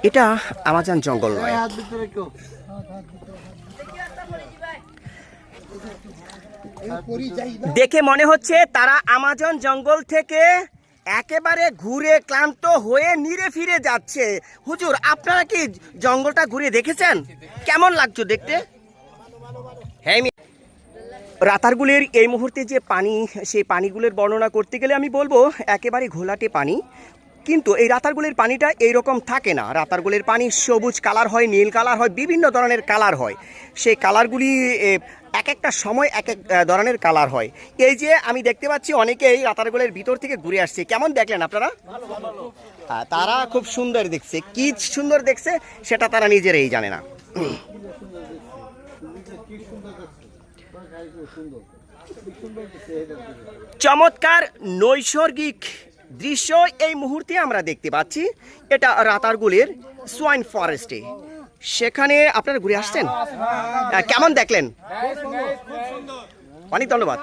এটা আমাজন জঙ্গল নয়, দেখে মনে হচ্ছে তারা আমাজন জঙ্গল থেকে একেবারে ঘুরে ক্লান্ত হয়ে নিরে ফিরে যাচ্ছে। হুজুর, আপনারা কি জঙ্গলটা ঘুরে দেখেছেন? কেমন লাগছে দেখতে? হ্যাঁ, রাতারগুলের এই মুহূর্তে যে পানি, সেই পানিগুলোর বর্ণনা করতে গেলে আমি বলবো একেবারে ঘোলাটে পানি। কিন্তু এই রাতারগুলের পানিটা এইরকম থাকে না। রাতারগুলের পানি সবুজ কালার হয়, নীল কালার হয়, বিভিন্ন ধরনের কালার হয়। সেই কালারগুলি এক একটা সময় এক এক ধরনের কালার হয়। এই যে আমি দেখতে পাচ্ছি অনেকেই রাতারগুলের ভিতর থেকে ঘুরে আসছে। কেমন দেখলেন আপনারা? তারা খুব সুন্দর দেখছে। কি সুন্দর দেখছে সেটা তারা নিজেরাই জানে না। চমৎকার নৈসর্গিক দৃশ্য এই মুহূর্তে আমরা দেখতে পাচ্ছি। এটা রাতারগুলের সোয়াইন ফরেস্টে। সেখানে আপনারা ঘুরে আসছেন, কেমন দেখলেন? অনেক ধন্যবাদ।